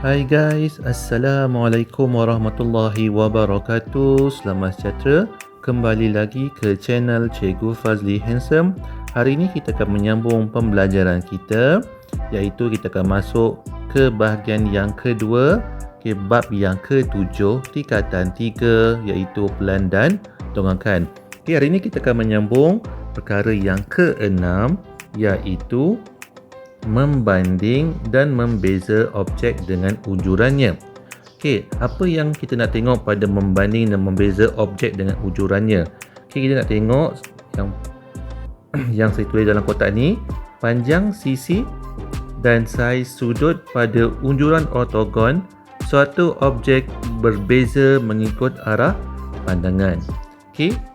Hai guys, Assalamualaikum warahmatullahi wabarakatuh. Selamat sejahtera. Kembali lagi ke channel Cikgu Fazli Handsome. Hari ini kita akan menyambung pembelajaran kita, iaitu kita akan masuk ke bahagian yang kedua, bab yang ke-7, tingkatan 3, iaitu pelan dan dongangkan. Hari ini kita akan menyambung perkara yang ke-6, iaitu membanding dan membeza objek dengan ujurannya. Apa yang kita nak tengok pada membanding dan membeza objek dengan ujurannya? Kita nak tengok yang saya tulis dalam kotak ni, panjang sisi dan saiz sudut pada unjuran ortogon suatu objek berbeza mengikut arah pandangan.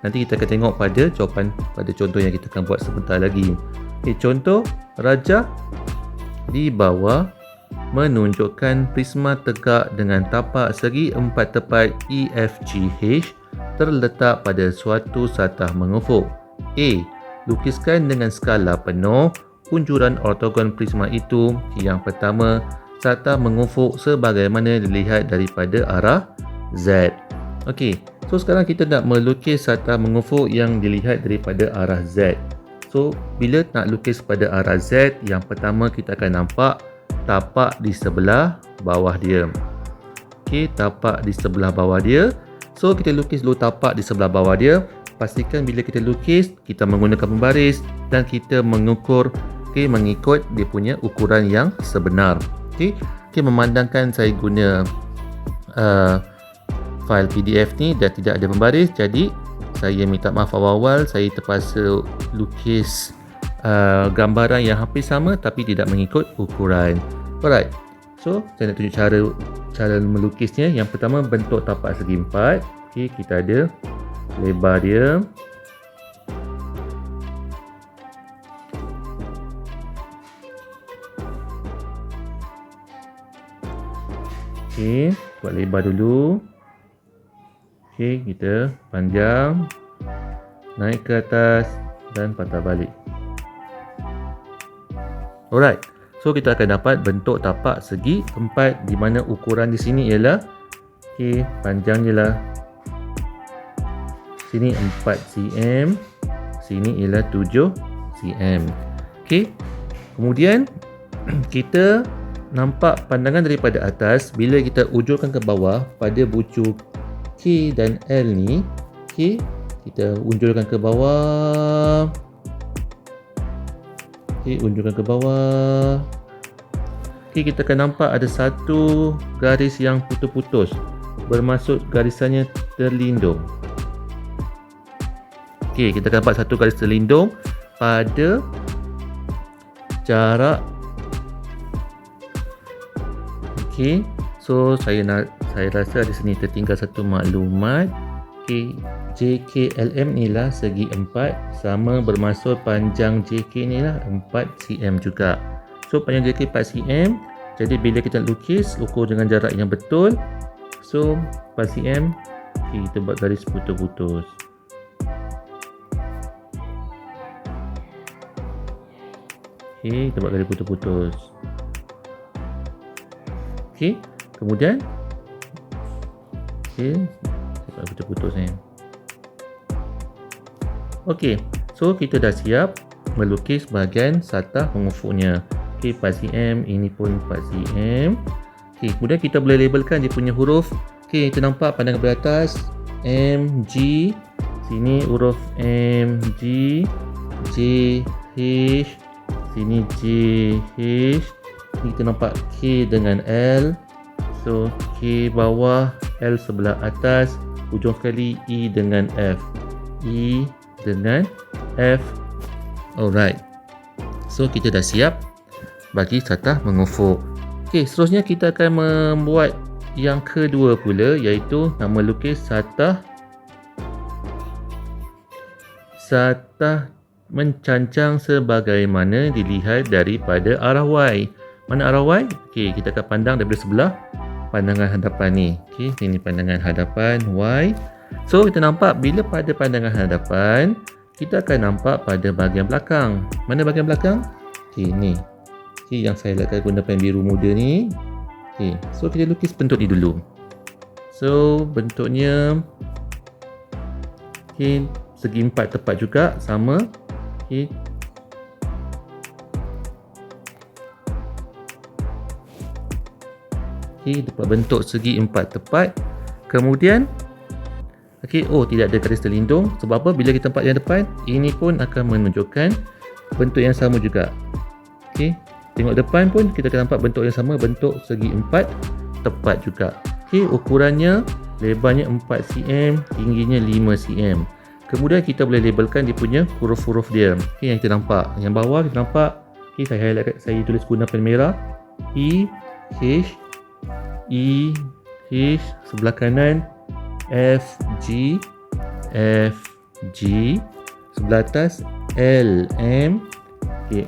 Nanti kita akan tengok pada jawapan pada contoh yang kita akan buat sebentar lagi. Contoh, rajah di bawah menunjukkan prisma tegak dengan tapak segi empat tepat EFGH terletak pada suatu satah mengufuk. A. Lukiskan dengan skala penuh unjuran ortogon prisma itu. Yang pertama, satah mengufuk sebagaimana dilihat daripada arah Z. So sekarang kita nak melukis satah mengufuk yang dilihat daripada arah Z. So, bila nak lukis pada arah Z, yang pertama kita akan nampak tapak di sebelah bawah dia. Tapak di sebelah bawah dia. So, kita lukis dulu tapak di sebelah bawah dia. Pastikan bila kita lukis, kita menggunakan pembaris dan kita mengukur mengikut dia punya ukuran yang sebenar. Memandangkan saya guna file PDF ni dan tidak ada pembaris, jadi saya minta maaf awal-awal, saya terpaksa lukis gambaran yang hampir sama tapi tidak mengikut ukuran. Alright, so saya nak tunjuk cara melukisnya. Yang pertama, bentuk tapak segi empat. Kita ada lebar dia, buat lebar dulu. Kita panjang, naik ke atas dan patah balik. Alright, so kita akan dapat bentuk tapak segi empat, di mana ukuran di sini ialah panjangnya lah sini 4 cm, sini ialah 7 cm. Kemudian kita nampak pandangan daripada atas. Bila kita ujurkan ke bawah pada bucu K dan L ni, kita unjurkan ke bawah. Unjurkan ke bawah. Kita akan nampak ada satu garis yang putus-putus, bermaksud garisannya terlindung. Kita akan dapat satu garis terlindung pada jarak. So saya rasa di sini tertinggal satu maklumat. JKLM ni lah segi 4, sama bermaksud panjang JK ni lah 4 cm juga. So panjang JK 4 cm, jadi bila kita lukis, ukur dengan jarak yang betul. So 4 cm, kita buat garis putus-putus. Kita buat garis putus-putus. Kemudian putus-putus ni. So kita dah siap melukis bahagian satah mengufuknya. 4 cm, ini pun 4 cm. Kemudian kita boleh labelkan dia punya huruf. Kita nampak pandangan dari atas MG, sini huruf MG, JH, sini JH. Kita nampak K dengan L. So K bawah, L sebelah atas, ujung sekali E dengan F. E dengan F. Alright, so kita dah siap bagi satah mengufuk. Seterusnya kita akan membuat yang kedua pula, iaitu nak melukis satah mencancang sebagaimana dilihat daripada arah Y. Mana arah Y? Kita akan pandang daripada sebelah pandangan hadapan ni. Ini pandangan hadapan Y. So kita nampak bila pada pandangan hadapan, kita akan nampak pada bahagian belakang. Mana bahagian belakang? Ni. Yang saya letakkan guna pen biru muda ni. Okay, so kita lukis bentuk ni dulu. So bentuknya segi 4 tepat juga, sama. Dapat bentuk segi 4 tepat. Kemudian tidak ada garis terlindung. Sebab apa? Bila kita tempat yang depan, ini pun akan menunjukkan bentuk yang sama juga. Tengok depan pun kita akan nampak bentuk yang sama, bentuk segi 4 tepat juga. Ukurannya, lebarnya 4 cm, tingginya 5 cm. Kemudian kita boleh labelkan dia punya huruf-huruf dia. Yang kita nampak, yang bawah kita nampak, saya highlight, saya tulis guna pen merah. E, H, sebelah kanan F, G, sebelah atas L, M,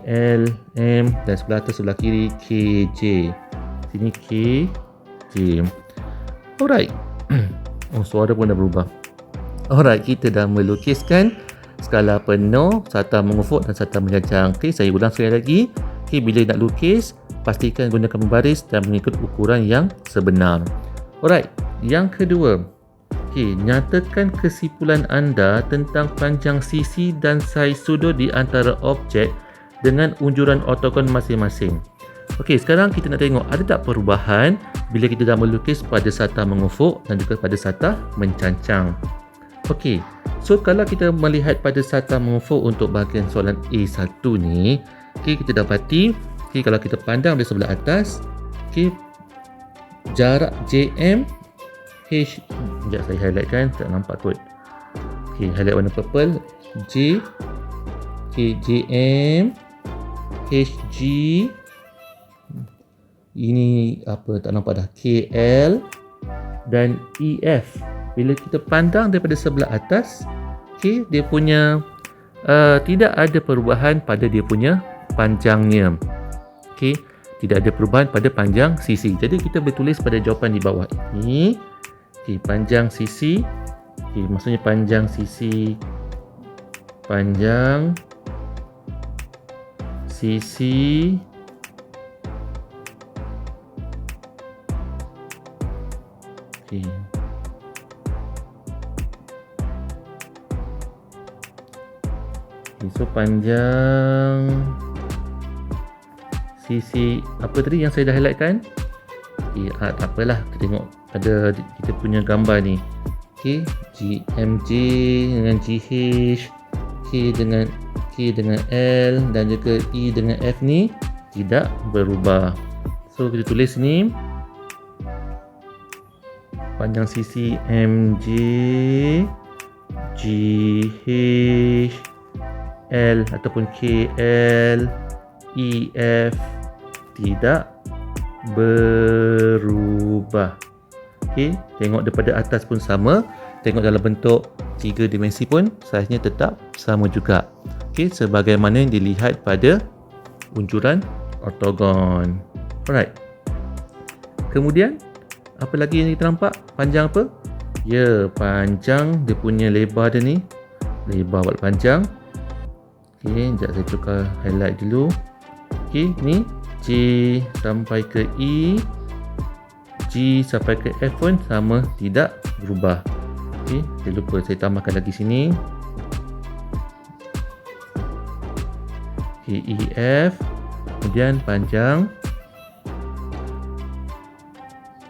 L, M, dan sebelah atas sebelah kiri K, J. Sini K, J. Alright. Suara pun dah berubah. Alright, kita dah melukiskan skala penuh, sata mengufuk dan sata menjanjang. Saya ulang sekali lagi. Bila nak lukis, pastikan gunakan membaris dan mengikut ukuran yang sebenar. Alright, yang kedua. Nyatakan kesimpulan anda tentang panjang sisi dan saiz sudut di antara objek dengan unjuran ortogon masing-masing. Sekarang kita nak tengok ada tak perubahan bila kita dah melukis pada sata mengufuk dan juga pada sata mencancang. So kalau kita melihat pada sata mengufuk untuk bahagian soalan A1 ni, kita dapati kalau kita pandang dari sebelah atas, jarak JM H, sekejap saya highlightkan, tak nampak kot. Highlight warna purple. JM HG, ini apa, tak nampak dah. KL dan EF. Bila kita pandang daripada sebelah atas, dia punya tidak ada perubahan pada dia punya panjangnya. Tidak ada perubahan pada panjang sisi. Jadi kita boleh tulis pada jawapan di bawah ini. Panjang sisi, maksudnya panjang sisi so panjang sisi apa tadi yang saya dah highlightkan? Tak apalah, kita tengok ada kita punya gambar ni. GMJ dengan GH, K dengan L dan juga E dengan F ni tidak berubah. So kita tulis ni panjang sisi MJ, GH, L ataupun KL, EF tidak berubah. Tengok daripada atas pun sama. Tengok dalam bentuk 3 dimensi pun saiznya tetap sama juga. Sebagaimana yang dilihat pada unjuran ortogon. Alright. Kemudian apa lagi yang kita nampak? Panjang apa? Panjang dia punya lebar dia ni. Lebar buat panjang. Sekejap saya tukar highlight dulu. Ni J sampai ke E, G sampai ke F pun sama, tidak berubah. Saya lupa saya tambahkan lagi sini. E, F, kemudian panjang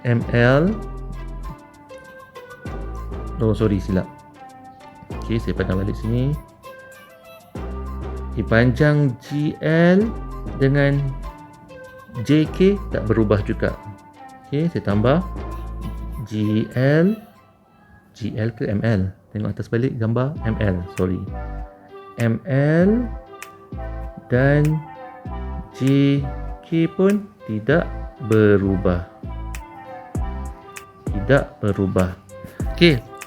ML. Silap. Saya pandang balik sini. Panjang GL dengan JK tak berubah juga. Saya tambah GL ke ML. Tengok atas balik gambar ML. ML dan JK pun tidak berubah.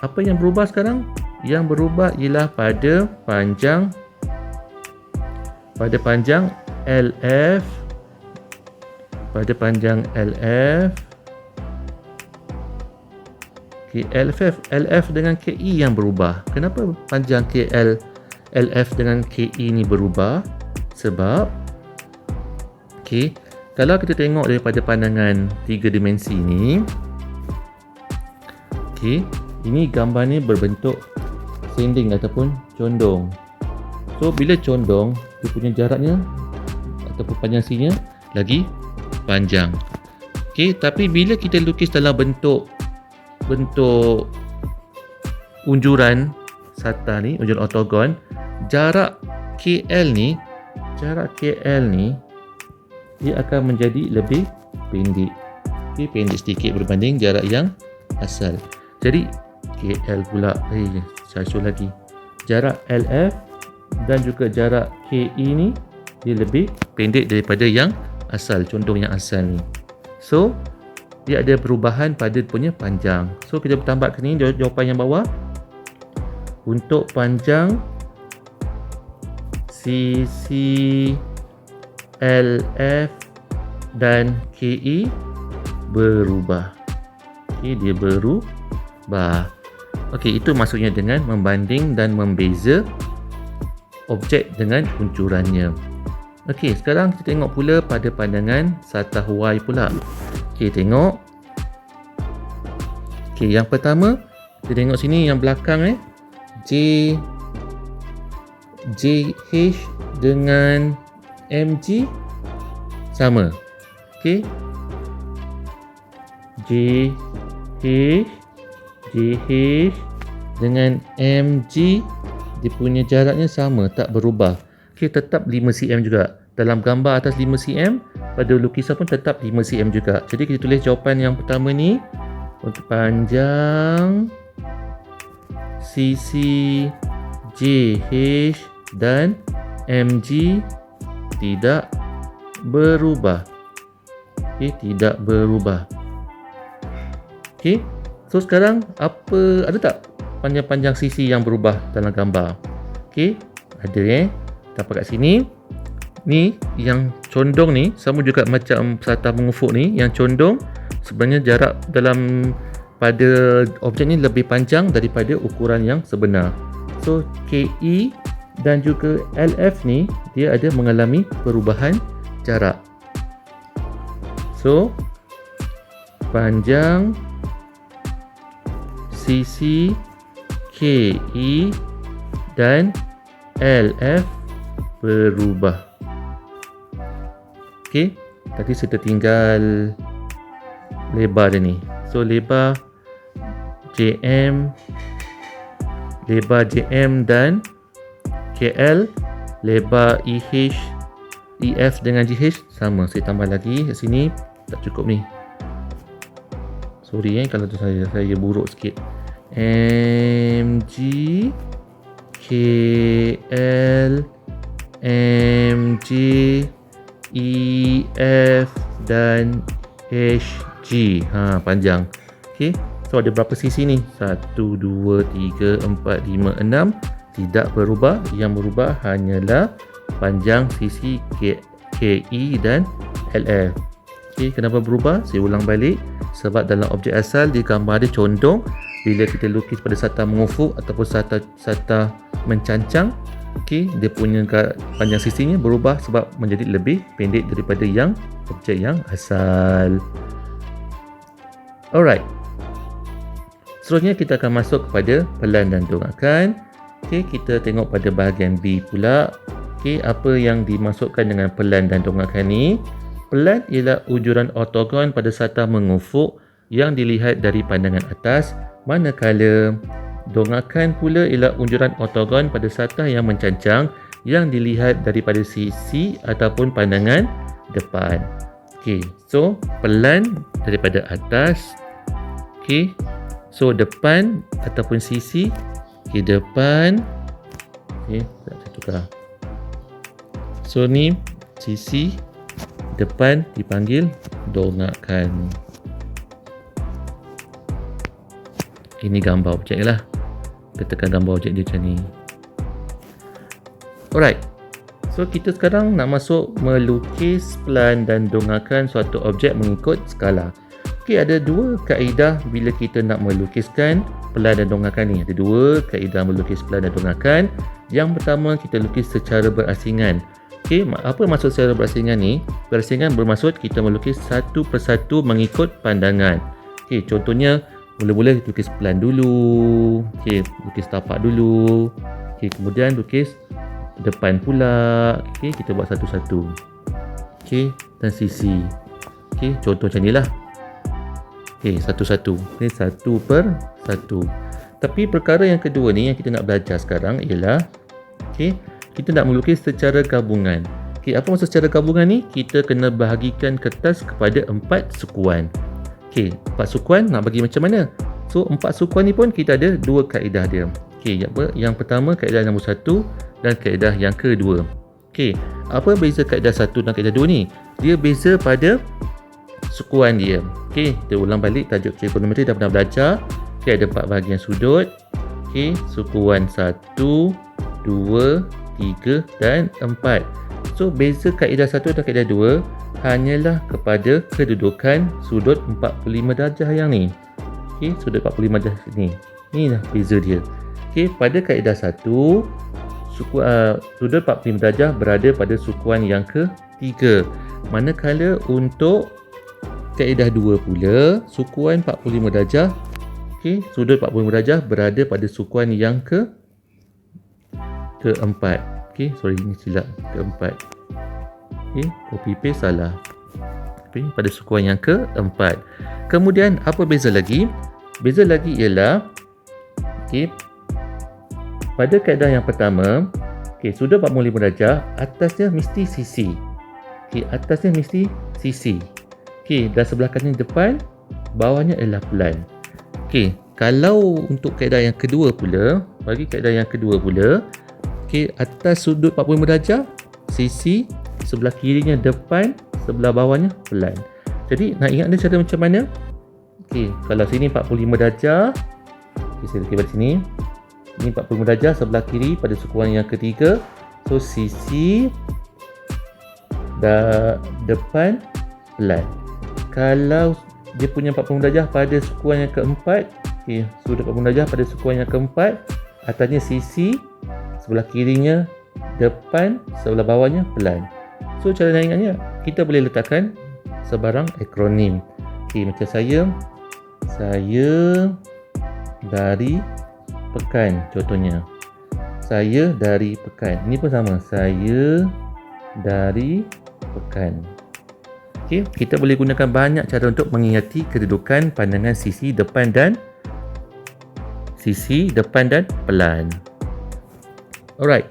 Apa yang berubah sekarang? Yang berubah ialah pada panjang LF, pada panjang LF, LF dengan KE yang berubah. Kenapa panjang LF dengan KE ni berubah? Sebab Kalau kita tengok daripada pandangan 3 dimensi ni, okey, ini gambar ni berbentuk sanding ataupun condong. So bila condong, dia punya jaraknya ataupun panjang sininya lagi panjang. Okey, tapi bila kita lukis dalam bentuk unjuran sata ni, unjuran ortogon, jarak KL ni dia akan menjadi lebih pendek. Okey, pendek sedikit berbanding jarak yang asal. Jadi KL pula, saya susun lagi. Jarak LF dan juga jarak KE ni dia lebih pendek daripada yang asal, condong yang asal ni. So, dia ada perubahan pada punya panjang. So, kita tambahkan ni jawapan yang bawah. Untuk panjang sisi LF dan KE berubah. Okey, dia berubah. Okey, itu maksudnya dengan membanding dan membeza objek dengan uncurannya. Okey, sekarang kita tengok pula pada pandangan satah Y pula. Okey, tengok. Okey, yang pertama, kita tengok sini yang belakang JH dengan MG sama. Okey. JH dengan MG dia punya jaraknya sama, tak berubah. Okey, tetap 5 cm juga. Dalam gambar atas 5 cm, pada lukisan pun tetap 5 cm juga. Jadi kita tulis jawapan yang pertama ni, untuk panjang sisi JH dan MG tidak berubah. Okey, tidak berubah. Okey. So sekarang ada tak panjang-panjang sisi yang berubah dalam gambar? Okey, ada dapat kat sini. Ni yang condong ni sama juga macam satah mengufuk ni, yang condong sebenarnya jarak dalam pada objek ni lebih panjang daripada ukuran yang sebenar. So KE dan juga LF ni dia ada mengalami perubahan jarak. So panjang sisi KE dan LF berubah. Okey, tadi saya tertinggal lebar dia ni. So lebar JM dan KL, lebar EF dengan GH sama. Saya tambah lagi kat sini, tak cukup ni. Sorry kalau tu saya buruk sikit. MG KL MG EF dan HG. Panjang. Okey. So ada berapa sisi ni? 1 2 3 4 5 6. Tidak berubah. Yang berubah hanyalah panjang sisi KE dan LF. Okey, kenapa berubah? Saya ulang balik. Sebab dalam objek asal dia gambar dia condong. Bila kita lukis pada satah mengufuk ataupun satah mencancang, okey, dia punya panjang sisinya berubah sebab menjadi lebih pendek daripada yang objek yang asal. Alright. Seterusnya kita akan masuk kepada pelan dan donghakan. Okey, kita tengok pada bahagian B pula. Okey, apa yang dimasukkan dengan pelan dan donghakan ni? Pelan ialah ujuran ortogon pada satah mengufuk yang dilihat dari pandangan atas, manakala donghakan pula ialah unjuran ortogon pada satah yang mencancang yang dilihat daripada sisi ataupun pandangan depan. Okey, so pelan daripada atas. Okey, so depan ataupun sisi. Okey, depan. Okey, saya tukar. So ni sisi, depan dipanggil donghakan. Ini gambar objek lah. Kita tekan gambar objek dia macam ni. Alright. So kita sekarang nak masuk melukis pelan dan donghakan suatu objek mengikut skala. Okey, ada dua kaedah bila kita nak melukiskan pelan dan donghakan ni. Ada dua kaedah melukis pelan dan donghakan. Yang pertama, kita lukis secara berasingan. Okey, apa maksud saya berasingan ni? Berasingan bermaksud kita melukis satu persatu mengikut pandangan. Okey, contohnya mula-mula lukis pelan dulu. Okey, lukis tapak dulu. Okey, kemudian lukis depan pula. Okey, kita buat satu-satu. Okey, dan sisi. Okey, contoh macam ni lah. Okey, satu-satu. Okey, satu per satu. Tapi perkara yang kedua ni yang kita nak belajar sekarang ialah okey, kita nak melukis secara gabungan. Okey, apa maksud secara gabungan ni? Kita kena bahagikan kertas kepada 4 sukuan. Okey, 4 sukuan nak bagi macam mana? So, 4 sukuan ni pun kita ada 2 kaedah dia. Okey, yang pertama kaedah nombor 1 dan kaedah yang kedua. Okey, apa beza kaedah 1 dan kaedah 2 ni? Dia beza pada sukuan dia. Okey, kita ulang balik tajuk trigonometri dah pernah belajar. Okey, ada 4 bahagian sudut. Okey, sukuan 1, 2, 3 dan 4. So, beza kaedah 1 dan kaedah 2 hanyalah kepada kedudukan sudut 45 darjah yang ni. Okey, sudut 45 darjah ni. Inilah beza dia. Okey, pada kaedah 1, sudut 45 darjah berada pada sukuan yang ketiga. Manakala untuk kaedah 2 pula, sukuan 45 darjah, okey, sudut 45 darjah berada pada sukuan yang keempat. Okey, sorry ni silap, keempat. Okey, copy paste salah. Okey, pada sukuan yang keempat. Kemudian apa beza lagi? Beza lagi ialah okey, pada kaedah yang pertama, okey, sudut 45 darjah atasnya mesti sisi. Okey, atasnya mesti sisi. Okey, dan sebelah kanan depan, bawahnya ialah pelan. Okey, kalau untuk kaedah yang kedua pula, bagi kaedah yang kedua pula, okey, atas sudut 45 darjah, sisi, sebelah kirinya depan, sebelah bawahnya pelan. Jadi, nak ingat dia cara macam mana? Okey, kalau sini 45 darjah, okey, saya lukis pada sini. Ini 45 darjah sebelah kiri pada sukuan yang ketiga. So, sisi depan pelan. Kalau dia punya 40 darjah pada sukuan yang keempat, okey, sudut 40 darjah pada sukuan yang keempat, atasnya sisi, sebelah kirinya depan, sebelah bawahnya pelan. So, cara nak ingatnya, kita boleh letakkan sebarang akronim. Okey, macam saya dari pekan contohnya. Saya dari pekan. Ini pun sama. Saya dari pekan. Okey, kita boleh gunakan banyak cara untuk mengingati kedudukan pandangan sisi depan dan pelan. Alright.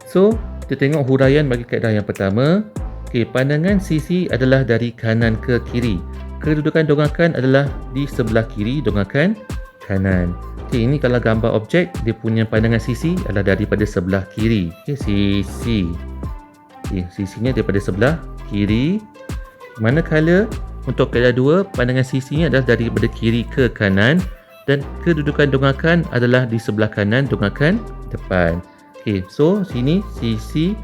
So, kita tengok huraian bagi kaedah yang pertama. Okey, pandangan sisi adalah dari kanan ke kiri. Kedudukan dongakan adalah di sebelah kiri dongakan kanan. Okey, ini kalau gambar objek, dia punya pandangan sisi adalah daripada sebelah kiri. Okey, sisi. Okey, sisinya daripada sebelah kiri. Manakala untuk kaedah 2, pandangan sisinya adalah daripada kiri ke kanan dan kedudukan dongakan adalah di sebelah kanan dongakan depan. Okey, so sini sisi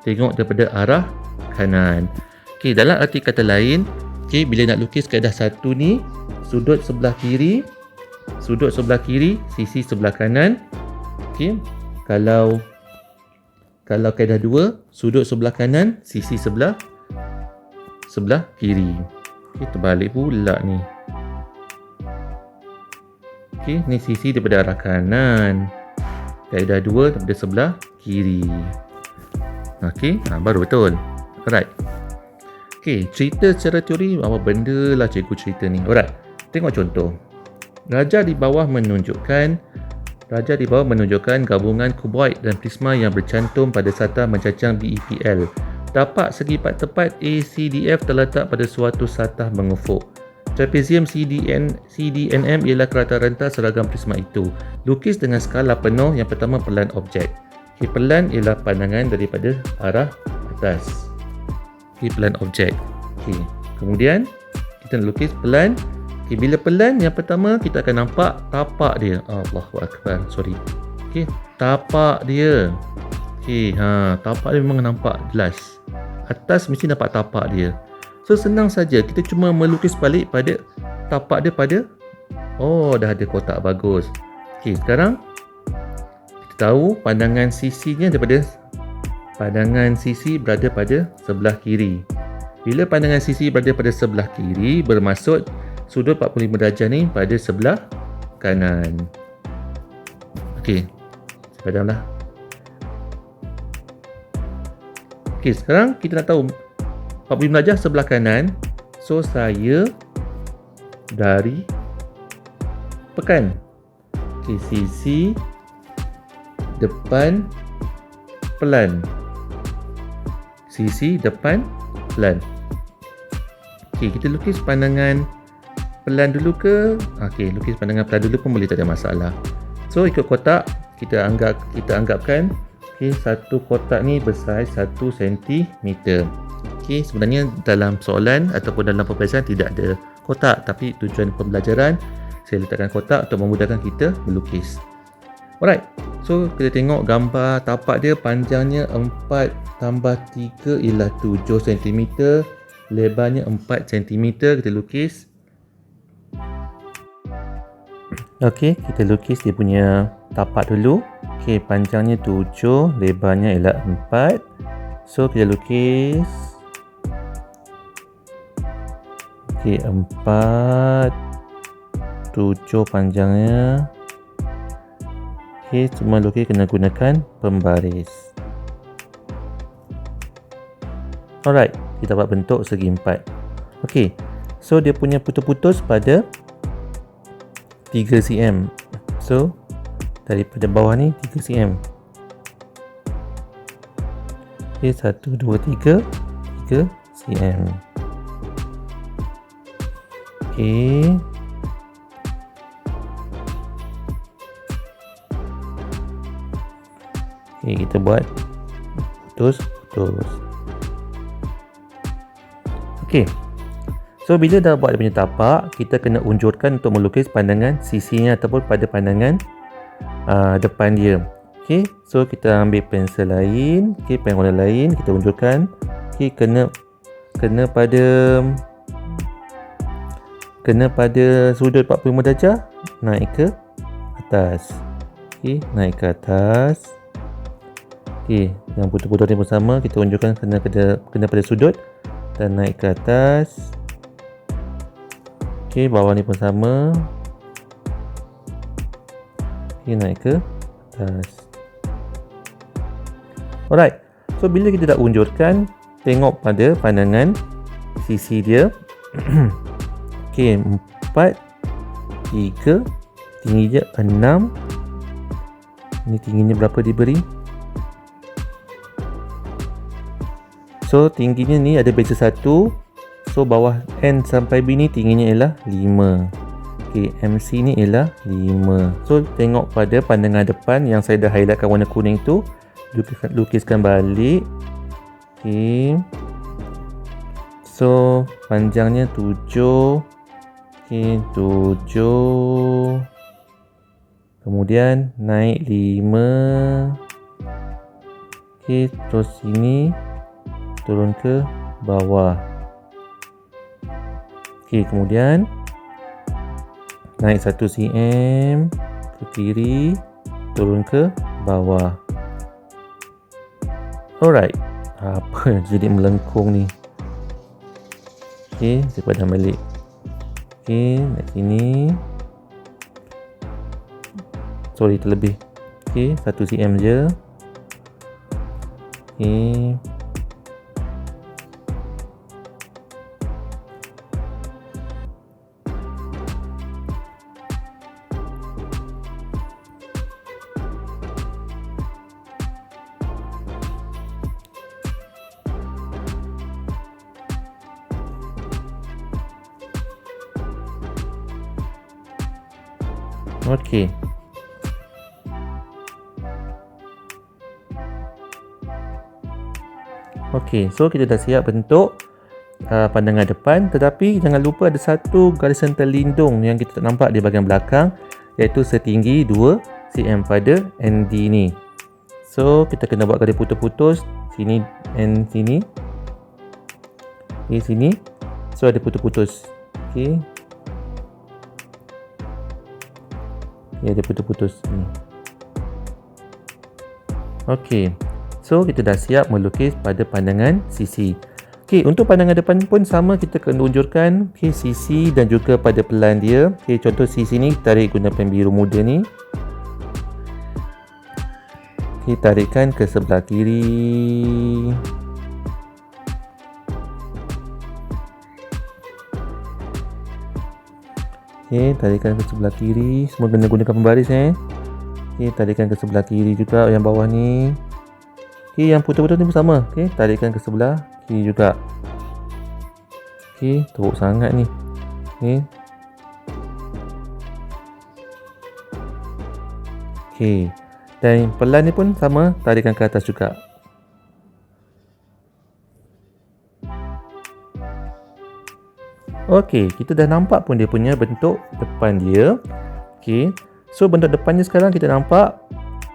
tengok daripada arah kanan. Okey, dalam arti kata lain, okey, bila nak lukis kaedah 1 ni, sudut sebelah kiri, sisi sebelah kanan. Okey, kalau kaedah 2, sudut sebelah kanan, sisi sebelah kiri. Okey, terbalik pula ni. Okey, ni sisi daripada arah kanan. Kaedah 2 daripada sebelah kiri. Okey, baru betul. Alright. Okey, cerita secara teori apa benda lah cikgu cerita ni. Alright. Tengok contoh. Raja di bawah menunjukkan gabungan kuboid dan prisma yang bercantum pada satah mencacang BEPL. Tapak segi tepat ACDF terletak pada suatu satah mengufuk. Trapezium CDNM ialah kerata rentah seragam prisma itu. Lukis dengan skala penuh. Yang pertama pelan objek. Okay, pelan ialah pandangan daripada arah atas. Okay, pelan objek. Okay, kemudian kita nak lukis pelan. Okay, bila pelan, yang pertama kita akan nampak tapak dia. Allahu Akbar. Sorry. Okay, tapak dia. Okay, tapak dia memang nampak jelas. Atas mesti nampak tapak dia. So, senang saja. Kita cuma melukis balik pada tapak dia pada... Oh, dah ada kotak bagus. Okey, sekarang kita tahu pandangan sisinya daripada pandangan sisi berada pada sebelah kiri. Bila pandangan sisi berada pada sebelah kiri, bermaksud sudut 45 darjah ni pada sebelah kanan. Okey, padamlah. Okey, sekarang kita nak tahu 45 darjah sebelah kanan. So, saya dari pekan. Okey, sisi depan pelan. Sisi depan pelan. Okey, kita lukis pandangan pelan dulu ke? Okey, lukis pandangan pelan dulu pun boleh, tak ada masalah. So, ikut kotak, kita anggapkan satu kotak ni bersaiz 1 cm. Okey, sebenarnya dalam soalan ataupun dalam peperiksaan tidak ada kotak, tapi tujuan pembelajaran saya letakkan kotak untuk memudahkan kita melukis. Alright, so kita tengok gambar tapak dia, panjangnya 4 tambah 3 ialah 7 cm, lebarnya 4 cm. Kita lukis. Okey, kita lukis dia punya tapak dulu. Okey, panjangnya 7, lebarnya ialah 4. So, kita lukis. Okey, 4, 7 panjangnya. Okey, semua lukis kena gunakan pembaris. Alright, kita buat bentuk segi 4. Okey, so dia punya putus-putus pada 3 cm. So, daripada bawah ni 3 cm. Okey, 1, 2, 3 cm. Okey. Okey, kita buat putus-putus. Okey. So, bila dah buat dia punya tapak, kita kena unjurkan untuk melukis pandangan sisinya ataupun pada pandangan depan dia. Okey, so kita ambil pensel lain, pen warna lain, kita unjurkan. Okey, kena pada sudut 45 darjah, naik ke atas. Okey, naik ke atas. Okey, yang putus-putus ni pun sama, kita unjurkan kena pada sudut dan naik ke atas. Okey, bawah ni pun sama. Okey, naik ke atas. Alright, so bila kita dah unjurkan, tengok pada pandangan sisi dia. Okey, 4, 3, tinggi dia 6. Ini tingginya berapa diberi? So, tingginya ni ada beza 1. So, bawah N sampai B ni tingginya ialah 5. Okey, MC ni ialah 5. So, tengok pada pandangan depan yang saya dah highlightkan warna kuning tu. Lukiskan balik. Okey. So, panjangnya 7. Okey, 7. Kemudian naik 5. Okey, terus sini turun ke bawah. Okey, kemudian naik 1 cm ke kiri, turun ke bawah. Alright, apa yang jadi melengkung ni? Okey, saya padam balik. Okey, naik sini. Sorry, terlebih. Okey, 1 cm je. Okey. Okey. Okey, so kita dah siap bentuk pandangan depan, tetapi jangan lupa ada satu garisan terlindung yang kita tak nampak di bahagian belakang, iaitu setinggi 2 cm pada ND ni. So, kita kena buat garis putus-putus sini and sini. Okey, sini. So, ada putus-putus. Okey. Ya, ada putus-putus ni. Okey. So, kita dah siap melukis pada pandangan sisi. Okey, untuk pandangan depan pun sama, kita akan tunjukkan sisi dan juga pada pelan dia. Okey, contoh sisi ni tarik guna pen biru muda ni. Okey, tarikkan ke sebelah kiri. Okey, tarikkan ke sebelah kiri. Semua kena gunakan pembaris Okey, tarikkan ke sebelah kiri juga yang bawah ni. Okey, yang putus-putus ni pun sama. Okey, tarikkan ke sebelah kiri juga. Okey, teruk sangat ni. Okey. Okey. Dan pelan ni pun sama, tarikkan ke atas juga. Okey, kita dah nampak pun dia punya bentuk depan dia. Okey. So bentuk depannya sekarang kita nampak.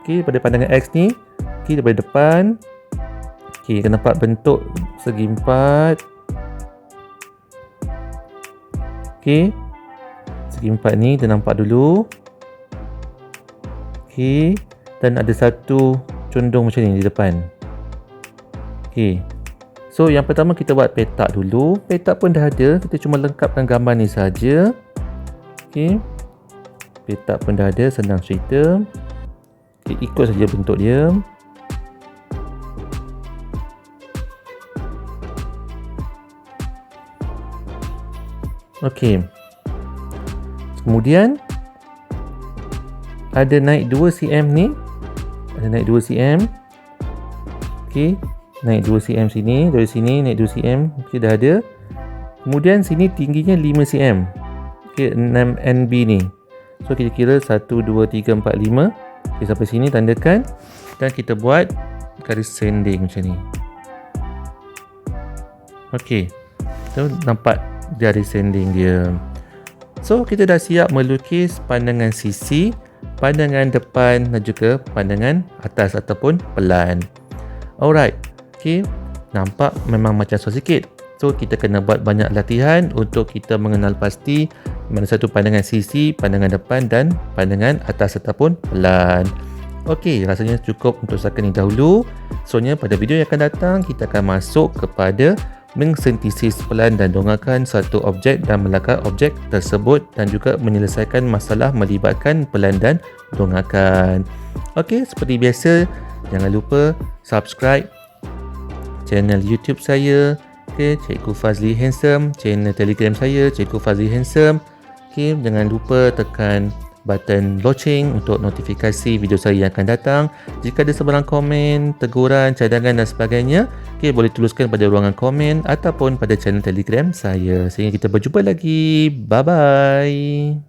Okey, pada pandangan X ni, okey, daripada depan. Okey, kita nampak bentuk segi empat. Okey. Segi empat ni kita nampak dulu. Okey, dan ada satu condong macam ni di depan. Okey. So yang pertama kita buat petak dulu. Petak pun dah ada, kita cuma lengkapkan gambar ni saja. Okey. Petak pun dah ada, senang cerita. Okay, ikut saja bentuk dia. Okey. Kemudian ada naik 2 cm ni. Ada naik 2 cm. Okey, naik 2 cm sini, dari sini naik 2 cm. Okey, dah ada. Kemudian sini tingginya 5 cm. Okey, 6 NB ni. So kita kira 1 2 3 4 5. Okey, sampai sini tandakan dan kita buat garis sanding macam ni. Okey. So nampak garis sanding dia. So kita dah siap melukis pandangan sisi, pandangan depan dan juga pandangan atas ataupun pelan. Alright. Okey, nampak memang macam susah sikit. So kita kena buat banyak latihan untuk kita mengenal pasti mana satu pandangan sisi, pandangan depan dan pandangan atas ataupun pelan. Okey, rasanya cukup untuk setakat ini dahulu. Soalnya pada video yang akan datang kita akan masuk kepada mensintesis pelan dan donghakan satu objek dan melakar objek tersebut dan juga menyelesaikan masalah melibatkan pelan dan donghakan. Okey, seperti biasa jangan lupa subscribe channel YouTube saya. Okay, Cikgu Fazli Handsome, channel Telegram saya Cikgu Fazli Handsome. Okay, jangan lupa tekan button loceng untuk notifikasi video saya yang akan datang. Jika ada sebarang komen, teguran, cadangan dan sebagainya, okay, boleh tuliskan pada ruangan komen ataupun pada channel Telegram saya. Sehingga kita berjumpa lagi. Bye bye.